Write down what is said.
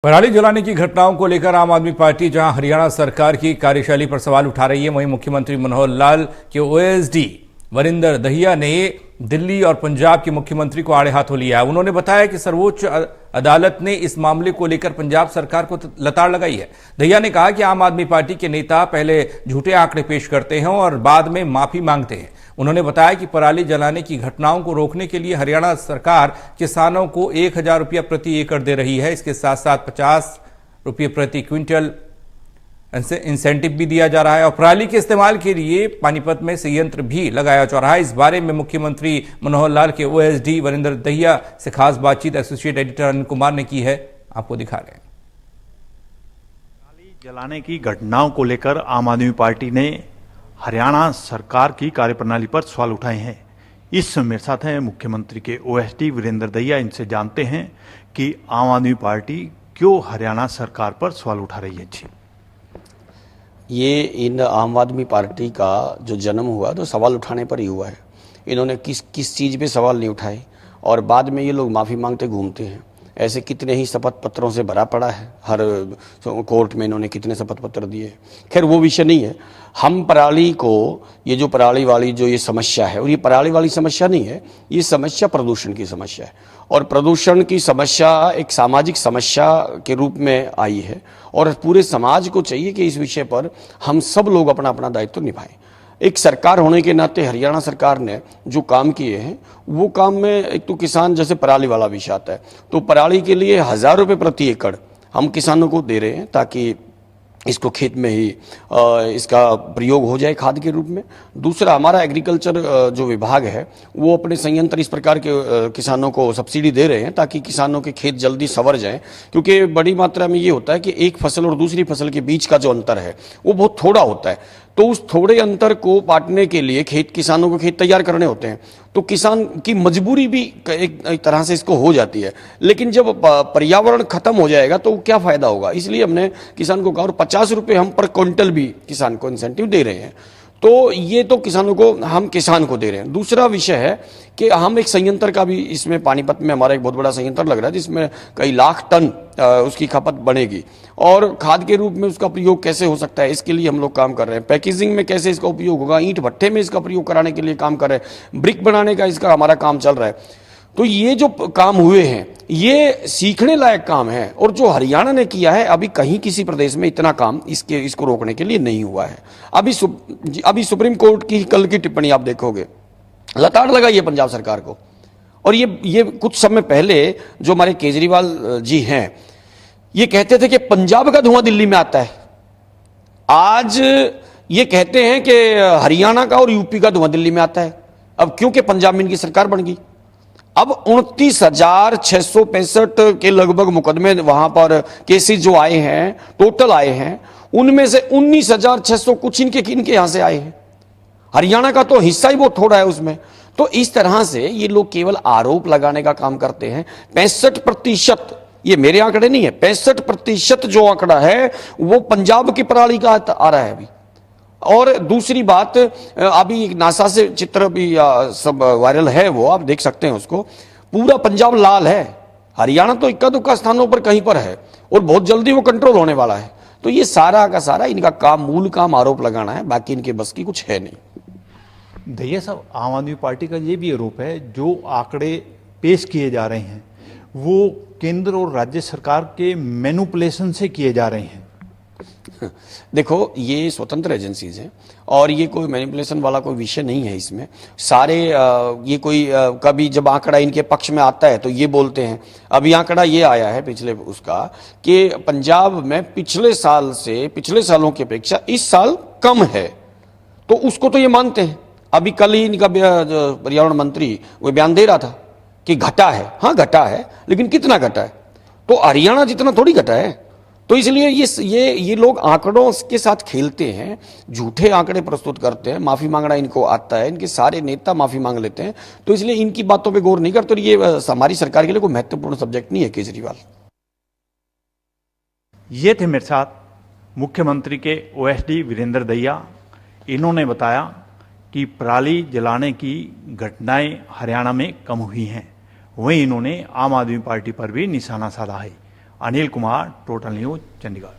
पराली जलाने की घटनाओं को लेकर आम आदमी पार्टी जहां हरियाणा सरकार की कार्यशैली पर सवाल उठा रही है, वहीं मुख्यमंत्री मनोहर लाल के ओएसडी वरिंदर दहिया ने दिल्ली और पंजाब के मुख्यमंत्री को आड़े हाथों लिया है। उन्होंने बताया कि सर्वोच्च अदालत ने इस मामले को लेकर पंजाब सरकार को लताड़ लगाई है। दहिया ने कहा कि आम आदमी पार्टी के नेता पहले झूठे आंकड़े पेश करते हैं और बाद में माफी मांगते हैं। उन्होंने बताया कि पराली जलाने की घटनाओं को रोकने के लिए हरियाणा सरकार किसानों को 1,000 रुपया प्रति एकड़ दे रही है। इसके साथ साथ 50 रुपये प्रति क्विंटल इंसेंटिव भी दिया जा रहा है और पराली के इस्तेमाल के लिए पानीपत में संयंत्र भी लगाया जा रहा है। इस बारे में मुख्यमंत्री मनोहर लाल के ओएसडी वरिंदर दहिया से खास बातचीत एसोसिएट एडिटर अनिल कुमार ने की है, आपको दिखा रहे हैं। पराली जलाने की घटनाओं को लेकर आम आदमी पार्टी ने हरियाणा सरकार की कार्यप्रणाली पर सवाल उठाए हैं। इस मेरे साथ हैं मुख्यमंत्री के ओएसडी वीरेंद्र दहिया। इनसे जानते हैं कि आम आदमी पार्टी क्यों हरियाणा सरकार पर सवाल उठा रही है। जी, ये इन आम आदमी पार्टी का जो जन्म हुआ तो सवाल उठाने पर ही हुआ है। इन्होंने किस चीज़ पे सवाल नहीं उठाए और बाद में ये लोग माफ़ी मांगते घूमते हैं। ऐसे कितने ही शपथ पत्रों से भरा पड़ा है, हर कोर्ट में इन्होंने कितने शपथ पत्र दिए। खैर वो विषय नहीं है। हम पराली को, ये जो पराली वाली जो ये समस्या है, और ये पराली वाली समस्या नहीं है, ये समस्या प्रदूषण की समस्या है। और प्रदूषण की समस्या एक सामाजिक समस्या के रूप में आई है और पूरे समाज को चाहिए कि इस विषय पर हम सब लोग अपना अपना दायित्व निभाएं। एक सरकार होने के नाते हरियाणा सरकार ने जो काम किए हैं वो काम में एक तो किसान, जैसे पराली वाला विषय आता है तो पराली के लिए 1,000 रुपये प्रति एकड़ हम किसानों को दे रहे हैं ताकि इसको खेत में ही इसका प्रयोग हो जाए खाद के रूप में। दूसरा, हमारा एग्रीकल्चर जो विभाग है वो अपने संयंत्र इस प्रकार के किसानों को सब्सिडी दे रहे हैं ताकि किसानों के खेत जल्दी संवर जाएं, क्योंकि बड़ी मात्रा में ये होता है कि एक फसल और दूसरी फसल के बीच का जो अंतर है वो बहुत थोड़ा होता है। तो उस थोड़े अंतर को पाटने के लिए किसानों को खेत तैयार करने होते हैं, तो किसान की मजबूरी भी एक तरह से इसको हो जाती है। लेकिन जब पर्यावरण खत्म हो जाएगा तो क्या फायदा होगा, इसलिए हमने किसान को कहा और 50 रुपये हम पर क्विंटल भी किसान को इंसेंटिव दे रहे हैं। तो ये तो किसानों को, हम किसान को दे रहे हैं। दूसरा विषय है कि हम एक संयंत्र का भी, इसमें पानीपत में हमारा एक बहुत बड़ा संयंत्र लग रहा है जिसमें कई लाख टन उसकी खपत बढ़ेगी और खाद के रूप में उसका प्रयोग कैसे हो सकता है इसके लिए हम लोग काम कर रहे हैं। पैकेजिंग में कैसे इसका उपयोग होगा, ईंट भट्ठे में इसका प्रयोग कराने के लिए काम कर रहे हैं, ब्रिक बनाने का इसका हमारा काम चल रहा है। तो ये जो काम हुए हैं ये सीखने लायक काम है और जो हरियाणा ने किया है अभी कहीं किसी प्रदेश में इतना काम इसको रोकने के लिए नहीं हुआ है। अभी सुप्रीम कोर्ट की कल की टिप्पणी आप देखोगे, लताड़ लगाई है पंजाब सरकार को। और ये कुछ समय पहले जो हमारे केजरीवाल जी हैं ये कहते थे कि पंजाब का धुआं दिल्ली में आता है। आज ये कहते हैं कि हरियाणा का और यूपी का धुआं दिल्ली में आता है। अब क्योंकि पंजाब में इनकी सरकार बन गई, अब 29,665 के लगभग मुकदमे वहां पर केसेस जो आए हैं, टोटल आए हैं, उनमें से 19,600 कुछ इनके यहां से आए हैं। हरियाणा का तो हिस्सा ही बहुत थोड़ा है उसमें। तो इस तरह से ये लोग केवल आरोप लगाने का काम करते हैं। 65%, ये मेरे आंकड़े नहीं है, 65% जो आंकड़ा है वो पंजाब की पराली का आ रहा है अभी। और दूसरी बात, अभी एक नासा से चित्र भी सब वायरल है, वो आप देख सकते हैं उसको। पूरा पंजाब लाल है, हरियाणा तो इक्का दुक्का स्थानों पर कहीं पर है और बहुत जल्दी वो कंट्रोल होने वाला है। तो ये सारा का सारा इनका काम, मूल काम आरोप लगाना है, बाकी इनके बस की कुछ है नहीं। दहिया साहब, आम आदमी पार्टी का ये भी आरोप है जो आंकड़े पेश किए जा रहे हैं वो केंद्र और राज्य सरकार के मैनिपुलेशन से किए जा रहे हैं। देखो, ये स्वतंत्र एजेंसीज हैं और ये कोई मैनिपुलेशन वाला कोई विषय नहीं है इसमें। सारे ये कोई कभी जब आंकड़ा इनके पक्ष में आता है तो ये बोलते हैं। अभी आंकड़ा ये आया है पिछले उसका कि पंजाब में पिछले सालों की अपेक्षा इस साल कम है, तो उसको तो ये मानते हैं। अभी कल ही इनका पर्यावरण मंत्री वो बयान दे रहा था कि घटा है। हाँ घटा है, लेकिन कितना घटा है? तो हरियाणा जितना थोड़ी घटा है। तो इसलिए ये लोग आंकड़ों के साथ खेलते हैं, झूठे आंकड़े प्रस्तुत करते हैं। माफी मांगना इनको आता है, इनके सारे नेता माफी मांग लेते हैं, तो इसलिए इनकी बातों पे गौर नहीं करते। तो ये हमारी सरकार के लिए कोई महत्वपूर्ण सब्जेक्ट नहीं है केजरीवाल। ये थे मेरे साथ मुख्यमंत्री के ओएसडी वीरेंद्र दहिया। इन्होंने बताया कि पराली जलाने की घटनाएं हरियाणा में कम हुई हैं। वहीं इन्होंने आम आदमी पार्टी पर भी निशाना साधा है अनिल कुमार, टोटल न्यूज, चंडीगढ़।